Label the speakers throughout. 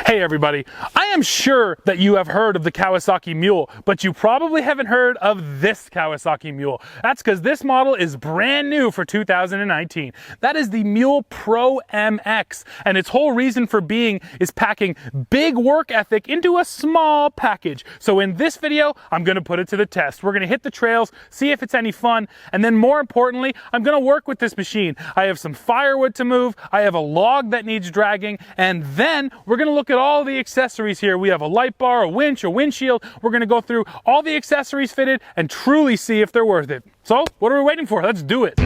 Speaker 1: Hey everybody, I am sure that you have heard of the Kawasaki Mule, but you probably haven't heard of this Kawasaki Mule. That's because this model is brand new for 2019. That is the Mule Pro MX, and its whole reason for being is packing big work ethic into a small package. So in this video, I'm going to put it to the test. We're going to hit the trails, see if it's any fun, and then more importantly, I'm going to work with this machine. I have some firewood to move, I have a log that needs dragging, and then we're going to look at all the accessories here. We have a light bar, a winch, a windshield. We're going to go through all the accessories fitted and truly see if they're worth it. So what are we waiting for? Let's do it.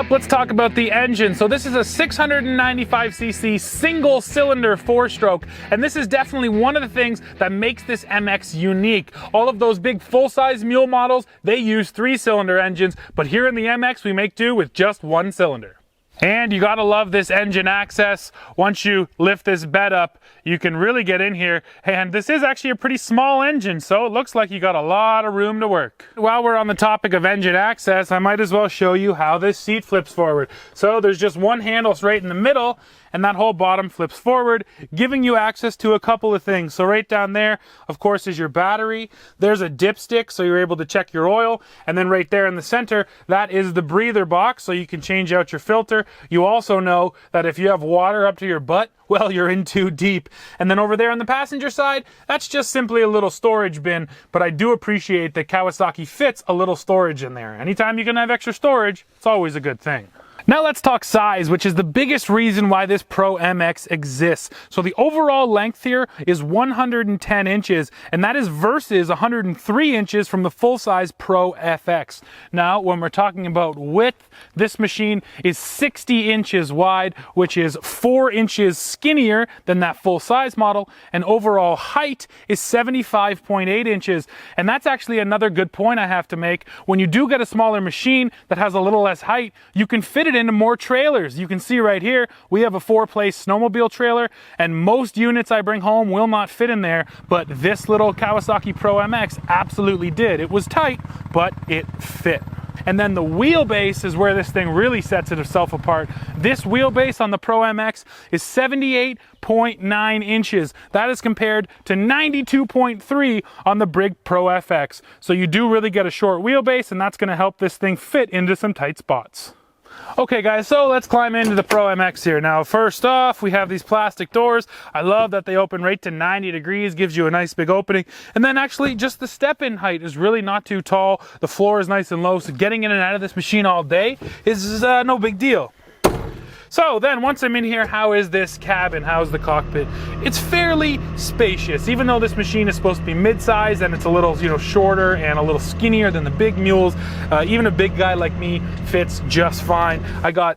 Speaker 1: Let's talk about the engine. So this is a 695cc single cylinder 4-stroke, and this is definitely one of the things that makes this MX unique. All of those big full-size Mule models, they use 3-cylinder engines, but here in the MX we make do with just 1 cylinder. And you gotta love this engine access. Once you lift this bed up, you can really get in here. And this is actually a pretty small engine, so it looks like you got a lot of room to work. While we're on the topic of engine access, I might as well show you how this seat flips forward. So there's just one handle right in the middle, and that whole bottom flips forward, giving you access to a couple of things. So right down there, of course, is your battery. There's a dipstick, so you're able to check your oil. And then right there in the center, that is the breather box, so you can change out your filter. You also know that if you have water up to your butt, well, you're in too deep. And then over there on the passenger side, that's just simply a little storage bin, but I do appreciate that Kawasaki fits a little storage in there. Anytime you can have extra storage, it's always a good thing. Now let's talk size, which is the biggest reason why this Pro MX exists. So the overall length here is 110 inches, and that is versus 103 inches from the full-size Pro FX. Now, when we're talking about width, this machine is 60 inches wide, which is 4 inches skinnier than that full-size model, and overall height is 75.8 inches. And that's actually another good point I have to make. When you do get a smaller machine that has a little less height, you can fit it into more trailers. You can see right here, we have a 4-place snowmobile trailer, and most units I bring home will not fit in there, but this little Kawasaki Pro MX absolutely did. It was tight, but it fit. And then the wheelbase is where this thing really sets itself apart. This wheelbase on the Pro MX is 78.9 inches. That is compared to 92.3 on the Brig Pro FX. So you do really get a short wheelbase, and that's going to help this thing fit into some tight spots. Okay guys, so let's climb into the Pro MX here. Now first off, we have these plastic doors. I love that they open right to 90 degrees, gives you a nice big opening. And then actually just the step-in height is really not too tall. The floor is nice and low, so getting in and out of this machine all day is no big deal. So then once I'm in here, how is this cabin? How's the cockpit? It's fairly spacious, even though this machine is supposed to be mid-size and it's a little, shorter and a little skinnier than the big mules. Even a big guy like me fits just fine.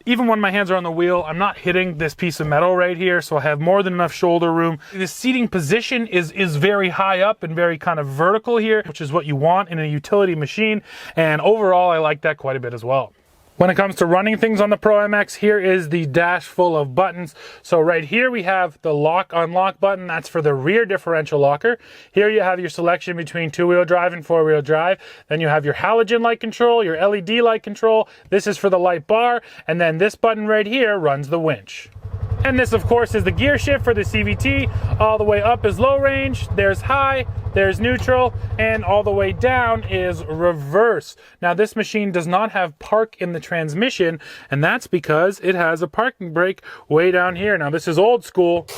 Speaker 1: Even when my hands are on the wheel, I'm not hitting this piece of metal right here, so I have more than enough shoulder room. The seating position is very high up and very kind of vertical here, which is what you want in a utility machine. And overall, I like that quite a bit as well. When it comes to running things on the Pro MX, here is the dash full of buttons. So right here we have the lock-unlock button. That's for the rear differential locker. Here you have your selection between 2-wheel drive and 4-wheel drive. Then you have your halogen light control, your LED light control. This is for the light bar. And then this button right here runs the winch. And this, of course, is the gear shift for the CVT. All the way up is low range, there's high, there's neutral, and all the way down is reverse. Now, this machine does not have park in the transmission, and that's because it has a parking brake way down here. Now, this is old school.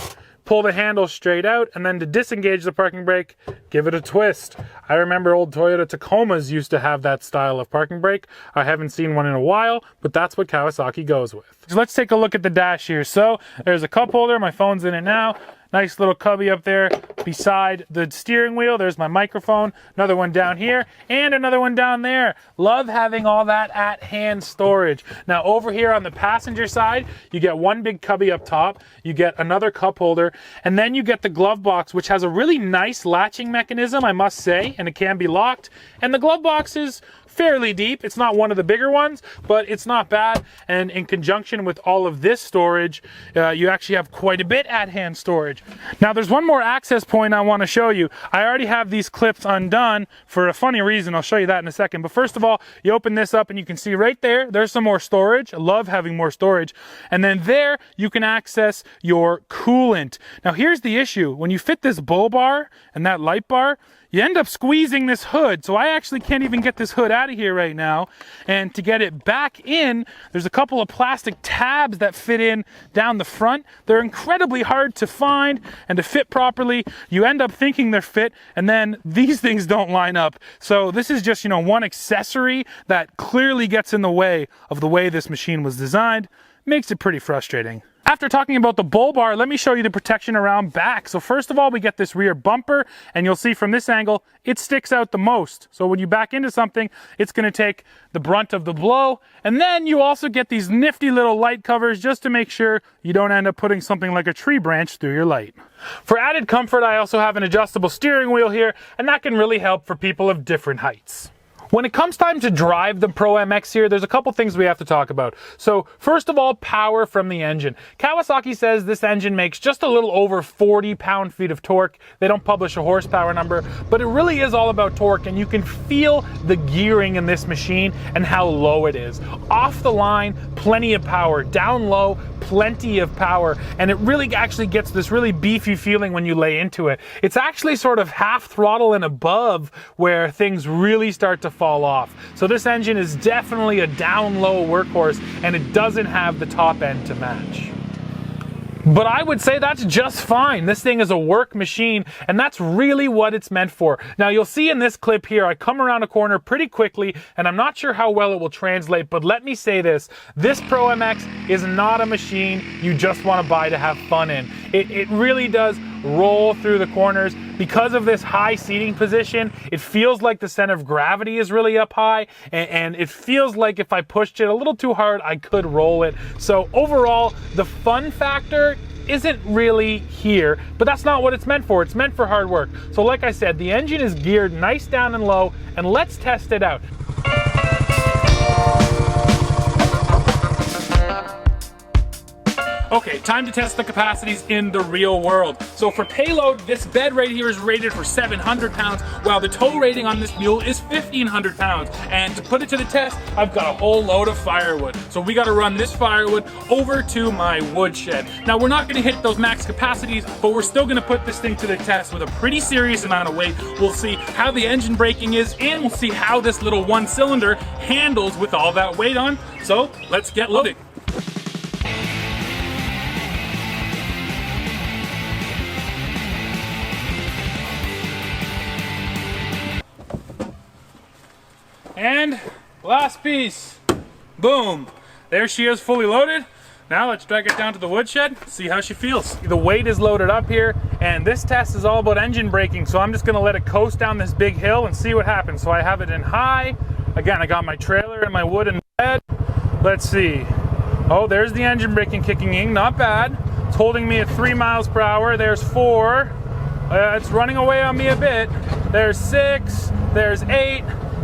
Speaker 1: Pull the handle straight out, and then to disengage the parking brake, give it a twist. I remember old Toyota Tacomas used to have that style of parking brake. I haven't seen one in a while, but that's what Kawasaki goes with. So let's take a look at the dash here. So there's a cup holder, my phone's in it now. Nice little cubby up there beside the steering wheel. There's my microphone, another one down here, and another one down there. Love having all that at-hand storage. Now over here on the passenger side, you get one big cubby up top, you get another cup holder, and then you get the glove box, which has a really nice latching mechanism, I must say, and it can be locked. And the glove box is fairly deep. It's not one of the bigger ones, but it's not bad. And in conjunction with all of this storage, you actually have quite a bit at hand storage. Now there's one more access point I want to show you. I already have these clips undone for a funny reason. I'll show you that in a second. But first of all, you open this up and you can see right there, there's some more storage. I love having more storage. And then there you can access your coolant. Now here's the issue. When you fit this bull bar and that light bar, you end up squeezing this hood. So I actually can't even get this hood out of here right now. And to get it back in, there's a couple of plastic tabs that fit in down the front. They're incredibly hard to find and to fit properly. You end up thinking they're fit, and then these things don't line up. So this is just, you know, one accessory that clearly gets in the way of the way this machine was designed. Makes it pretty frustrating. After talking about the bull bar, let me show you the protection around back. So first of all, we get this rear bumper, and you'll see from this angle, it sticks out the most. So when you back into something, it's going to take the brunt of the blow. And then you also get these nifty little light covers just to make sure you don't end up putting something like a tree branch through your light. For added comfort, I also have an adjustable steering wheel here, and that can really help for people of different heights. When it comes time to drive the Pro MX here, there's a couple things we have to talk about. So first of all, power from the engine. Kawasaki says this engine makes just a little over 40 pound-feet of torque. They don't publish a horsepower number, but it really is all about torque, and you can feel the gearing in this machine and how low it is. Off the line, plenty of power. Down low, plenty of power, and it really actually gets this really beefy feeling when you lay into it. It's actually sort of half throttle and above where things really start to fall off. So this engine is definitely a down low workhorse, and it doesn't have the top end to match. But I would say that's just fine. This thing is a work machine, and that's really what it's meant for. Now you'll see in this clip here, I come around a corner pretty quickly, and I'm not sure how well it will translate, but let me say this. This Pro MX is not a machine you just want to buy to have fun in. It really does roll through the corners. Because of this high seating position, it feels like the center of gravity is really up high, and it feels like if I pushed it a little too hard, I could roll it. So overall, the fun factor isn't really here, but that's not what it's meant for. It's meant for hard work. So like I said, the engine is geared nice down and low, and let's test it out. Okay, time to test the capacities in the real world. So for payload, this bed right here is rated for 700 pounds, while the tow rating on this mule is 1,500 pounds. And to put it to the test, I've got a whole load of firewood. So we gotta run this firewood over to my woodshed. Now we're not gonna hit those max capacities, but we're still gonna put this thing to the test with a pretty serious amount of weight. We'll see how the engine braking is, and we'll see how this little one cylinder handles with all that weight on. So let's get loaded. And last piece, boom, there she is, fully loaded. Now let's drag it down to the woodshed, see how she feels. The weight is loaded up here, and this test is all about engine braking, so I'm just gonna let it coast down this big hill and see what happens. So I have it in high. Again, I got my trailer and my wooden bed. Let's see. Oh, there's the engine braking kicking in, not bad. It's holding me at 3 miles per hour. There's 4. It's running away on me a bit. There's 6, there's 8.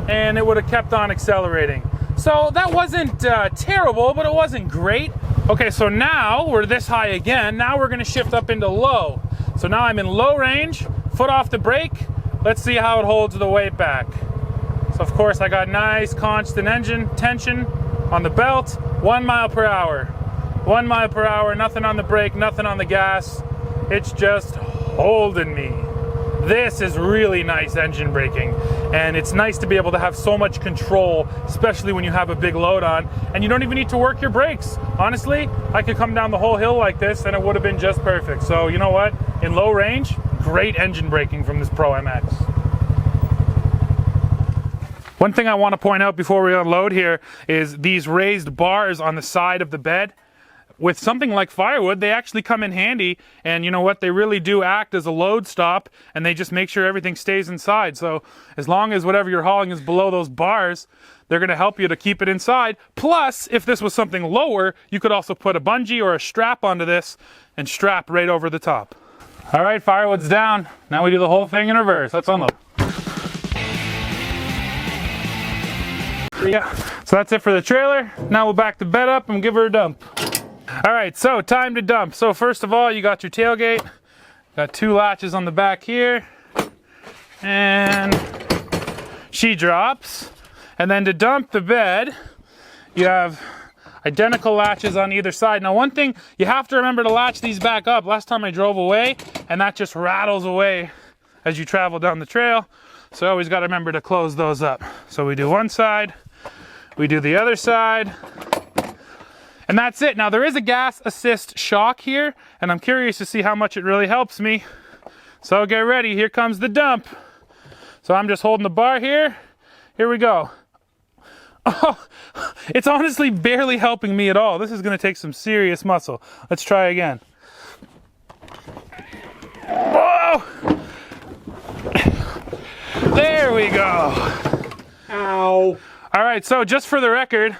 Speaker 1: And it would have kept on accelerating. So that wasn't terrible, but it wasn't great. Okay, so now we're this high again. Now we're gonna shift up into low. So now I'm in low range, foot off the brake. Let's see how it holds the weight back. So of course I got nice constant engine tension on the belt, 1 mile per hour. 1 mile per hour, nothing on the brake, nothing on the gas. It's just holding me. This is really nice engine braking, and it's nice to be able to have so much control, especially when you have a big load on, and you don't even need to work your brakes. Honestly, I could come down the whole hill like this and it would have been just perfect. So you know what? In low range, great engine braking from this Pro MX. One thing I want to point out before we unload here is these raised bars on the side of the bed. With something like firewood, they actually come in handy, and you know what, they really do act as a load stop, and they just make sure everything stays inside. So as long as whatever you're hauling is below those bars, they're going to help you to keep it inside. Plus, if this was something lower, you could also put a bungee or a strap onto this and strap right over the top. All right, firewood's down. Now we do the whole thing in reverse. Let's unload. Yeah. So that's it for the trailer. Now we'll back the bed up and give her a dump. All right, so time to dump. So first of all, you got your tailgate. Got 2 latches on the back here. And she drops. And then to dump the bed, you have identical latches on either side. Now one thing, you have to remember to latch these back up. Last time I drove away, and that just rattles away as you travel down the trail. So I always got to remember to close those up. So we do one side, we do the other side, and that's it. Now there is a gas assist shock here, and I'm curious to see how much it really helps me. So get ready, here comes the dump. So I'm just holding the bar here. Here we go. Oh, it's honestly barely helping me at all. This is gonna take some serious muscle. Let's try again. Whoa! There we go.
Speaker 2: Ow.
Speaker 1: All right, so just for the record,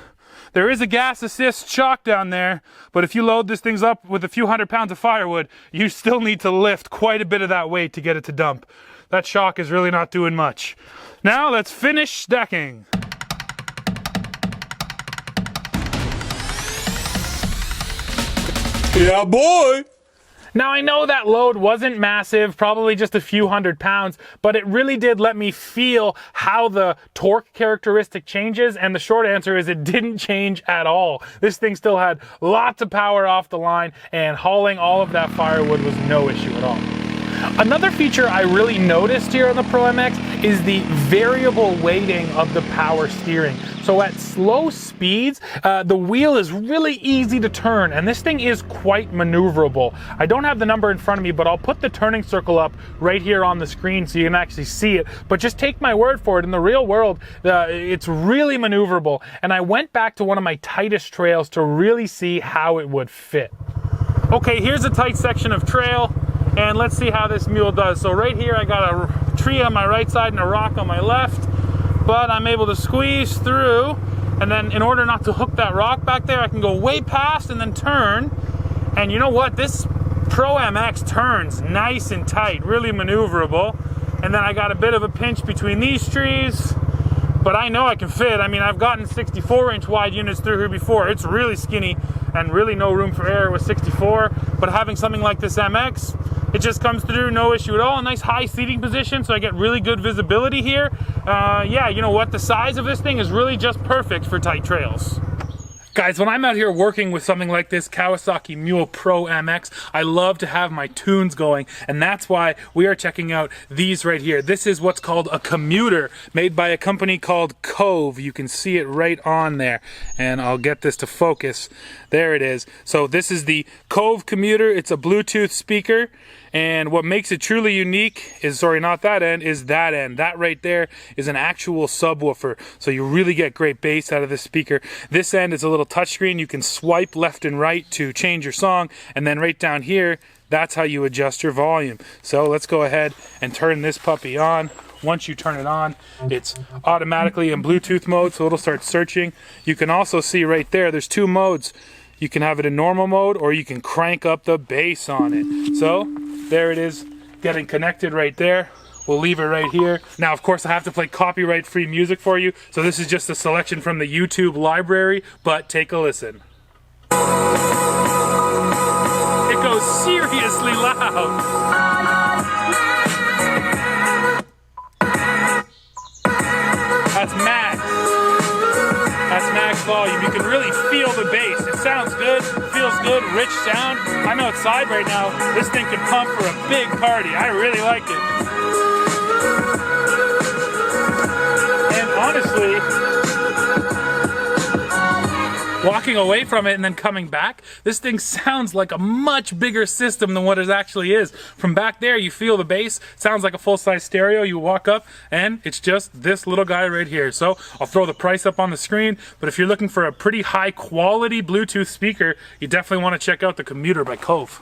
Speaker 1: there is a gas assist shock down there, but if you load this thing up with a few 100 pounds of firewood, you still need to lift quite a bit of that weight to get it to dump. That shock is really not doing much. Now let's finish stacking.
Speaker 2: Yeah, boy.
Speaker 1: Now I know that load wasn't massive, probably just a few 100 pounds, but it really did let me feel how the torque characteristic changes, and the short answer is it didn't change at all. This thing still had lots of power off the line, and hauling all of that firewood was no issue at all. Another feature I really noticed here on the Pro MX is the variable weighting of the power steering. So at slow speeds, the wheel is really easy to turn, and this thing is quite maneuverable. I don't have the number in front of me, but I'll put the turning circle up right here on the screen so you can actually see it. But just take my word for it, in the real world, it's really maneuverable. And I went back to one of my tightest trails to really see how it would fit. Okay, here's a tight section of trail. And let's see how this mule does. So right here I got a tree on my right side and a rock on my left, but I'm able to squeeze through, and then in order not to hook that rock back there, I can go way past and then turn. And you know what? This Pro MX turns nice and tight, really maneuverable. And then I got a bit of a pinch between these trees, but I know I can fit. I mean, I've gotten 64-inch wide units through here before. It's really skinny and really no room for error with 64, but having something like this MX, it just comes through, no issue at all. A nice high seating position, so I get really good visibility here. Yeah, you know what? The size of this thing is really just perfect for tight trails. Guys, when I'm out here working with something like this Kawasaki Mule Pro MX, I love to have my tunes going, and that's why we are checking out these right here. This is what's called a commuter, made by a company called Cove. You can see it right on there, and I'll get this to focus. There it is. So this is the Cove commuter. It's a Bluetooth speaker, and what makes it truly unique is, sorry, not that end, is that end. That right there is an actual subwoofer, so you really get great bass out of this speaker. This end is a little touchscreen. You can swipe left and right to change your song, and then right down here, that's how you adjust your volume. So let's go ahead and turn this puppy on. Once you turn it on, it's automatically in Bluetooth mode, so it'll start searching. You can also see right there, there's 2 modes. You can have it in normal mode, or you can crank up the bass on it. So there it is, getting connected right there. We'll leave it right here. Now, of course, I have to play copyright-free music for you, so this is just a selection from the YouTube library, but take a listen. It goes seriously loud. That's max. That's max volume. You can really feel the bass. It sounds good, feels good, rich sound. I'm outside right now. This thing can pump for a big party. I really like it. And honestly, walking away from it and then coming back, this thing sounds like a much bigger system than what it actually is. From back there, you feel the bass. It sounds like a full-size stereo. You walk up, and it's just this little guy right here. So I'll throw the price up on the screen, but if you're looking for a pretty high-quality Bluetooth speaker, you definitely want to check out the Commuter by Cove.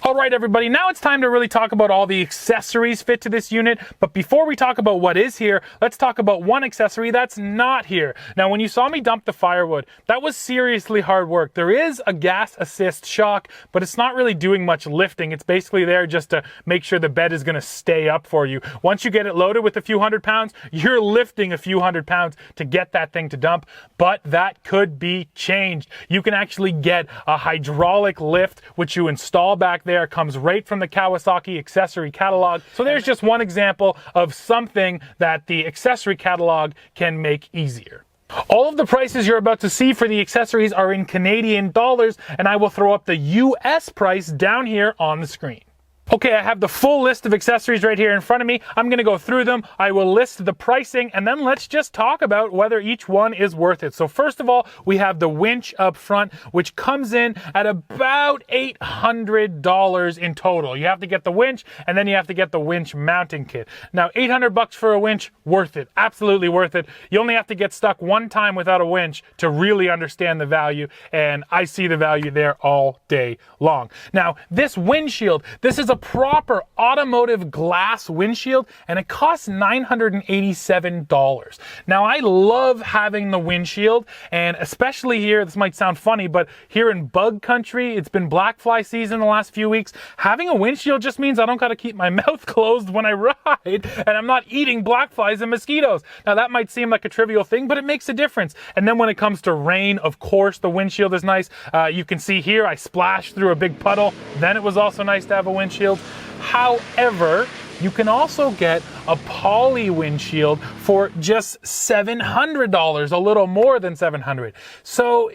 Speaker 1: All right, everybody, now it's time to really talk about all the accessories fit to this unit. But before we talk about what is here, let's talk about one accessory that's not here. Now, when you saw me dump the firewood, that was seriously hard work. There is a gas assist shock, but it's not really doing much lifting. It's basically there just to make sure the bed is gonna stay up for you. Once you get it loaded with a few hundred pounds, you're lifting a few hundred pounds to get that thing to dump, but that could be changed. You can actually get a hydraulic lift, which you install back there. Comes right from the Kawasaki Accessory catalog. So there's just one example of something that the Accessory catalog can make easier. All of the prices you're about to see for the accessories are in Canadian dollars, and I will throw up the US price down here on the screen. Okay, I have the full list of accessories right here in front of me. I'm gonna go through them. I will list the pricing, and then let's just talk about whether each one is worth it. So first of all, we have the winch up front, which comes in at about $800 in total. You have to get the winch, and then you have to get the winch mounting kit. Now, 800 bucks for a winch, worth it, absolutely worth it. You only have to get stuck one time without a winch to really understand the value, and I see the value there all day long. Now, this windshield, this is a proper automotive glass windshield, and it costs $987. Now, I love having the windshield, and especially here, this might sound funny, but here in bug country, it's been black fly season the last few weeks. Having a windshield just means I don't got to keep my mouth closed when I ride, and I'm not eating black flies and mosquitoes. Now, that might seem like a trivial thing, but it makes a difference. And then when it comes to rain, of course, the windshield is nice. You can see here, I splashed through a big puddle. Then it was also nice to have a windshield. However, you can also get a poly windshield for just $700, a little more than $700. So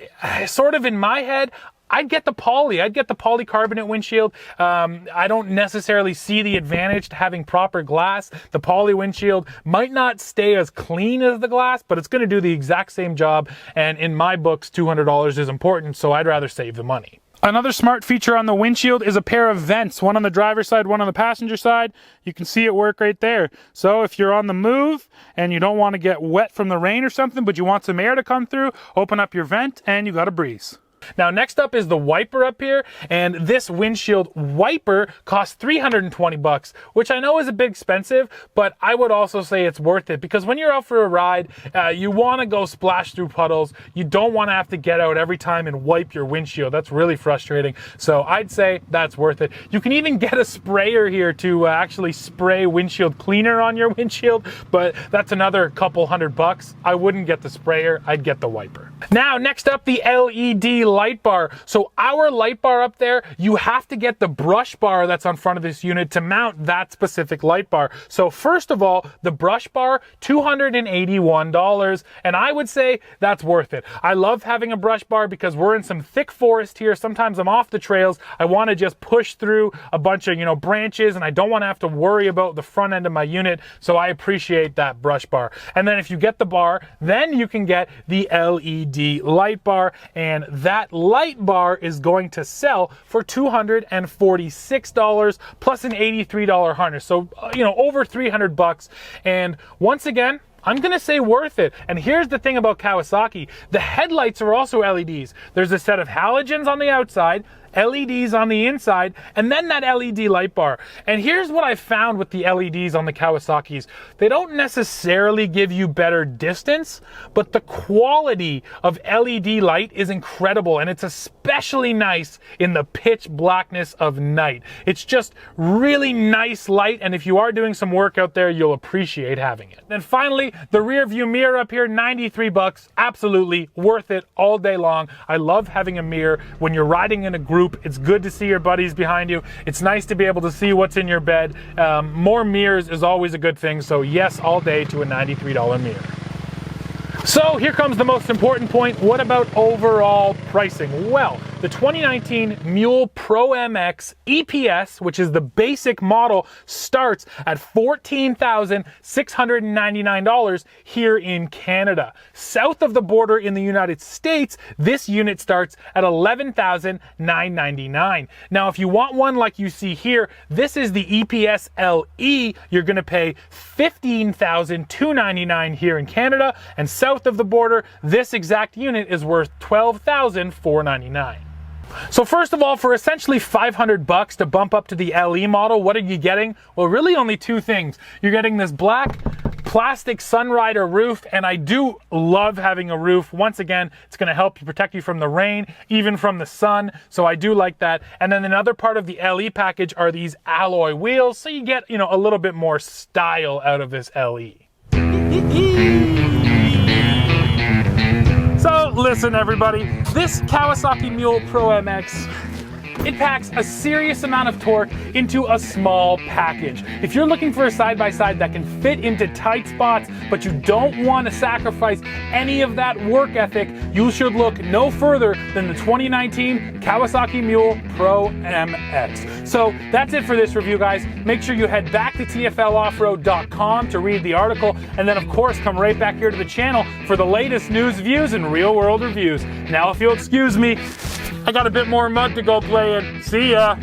Speaker 1: sort of in my head, I'd get the poly. I'd get the polycarbonate windshield. I don't necessarily see the advantage to having proper glass. The poly windshield might not stay as clean as the glass, but it's going to do the exact same job. And in my books, $200 is important, so I'd rather save the money. Another smart feature on the windshield is a pair of vents, one on the driver's side, one on the passenger side. You can see it work right there. So if you're on the move and you don't want to get wet from the rain or something, but you want some air to come through, open up your vent and you got a breeze. Now, next up is the wiper up here, and this windshield wiper costs 320 bucks, which I know is a bit expensive, but I would also say it's worth it because when you're out for a ride, you want to go splash through puddles. You don't want to have to get out every time and wipe your windshield. That's really frustrating. So I'd say that's worth it. You can even get a sprayer here to actually spray windshield cleaner on your windshield, but that's another couple $100. I wouldn't get the sprayer, I'd get the wiper. Now, next up, the LED light bar. So our light bar up there, you have to get the brush bar that's on front of this unit to mount that specific light bar. So first of all, the brush bar, $281, and I would say that's worth it. I love having a brush bar because we're in some thick forest here. Sometimes I'm off the trails. I want to just push through a bunch of, branches, and I don't want to have to worry about the front end of my unit. So I appreciate that brush bar. And then if you get the bar, then you can get the LED light bar, and that light bar is going to sell for $246 plus an $83 harness. So, over 300 bucks. And once again, I'm gonna say worth it. And here's the thing about Kawasaki. The headlights are also LEDs. There's a set of halogens on the outside, LEDs on the inside, and then that LED light bar. And here's what I found with the LEDs on the Kawasaki's. They don't necessarily give you better distance, but the quality of LED light is incredible, and it's especially nice in the pitch blackness of night. It's just really nice light, and if you are doing some work out there, you'll appreciate having it. Then finally, the rear view mirror up here, 93 bucks, absolutely worth it all day long. I love having a mirror when you're riding in a group. It's good to see your buddies behind you. It's nice to be able to see what's in your bed. More mirrors is always a good thing. So yes, all day to a $93 mirror. So here comes the most important point. What about overall pricing? Well, the 2019 Mule Pro MX EPS, which is the basic model, starts at $14,699 here in Canada. South of the border in the United States, this unit starts at $11,999. Now, if you want one like you see here, this is the EPS LE. You're going to pay $15,299 here in Canada, and south of the border, this exact unit is worth $12,499. So first of all, for essentially $500 to bump up to the LE model, what are you getting? Well, really only two things. You're getting this black plastic Sunrider roof, and I do love having a roof. Once again, it's going to help you protect you from the rain, even from the sun, so I do like that. And then another part of the LE package are these alloy wheels, so you get, you know, a little bit more style out of this LE. So listen everybody, this Kawasaki Mule Pro MX, it packs a serious amount of torque into a small package. If you're looking for a side-by-side that can fit into tight spots, but you don't want to sacrifice any of that work ethic, you should look no further than the 2019 Kawasaki Mule Pro MX. So that's it for this review, guys. Make sure you head back to TFLoffroad.com to read the article, and then of course come right back here to the channel for the latest news, views, and real-world reviews. Now if you'll excuse me, I got a bit more mud to go play in. See ya!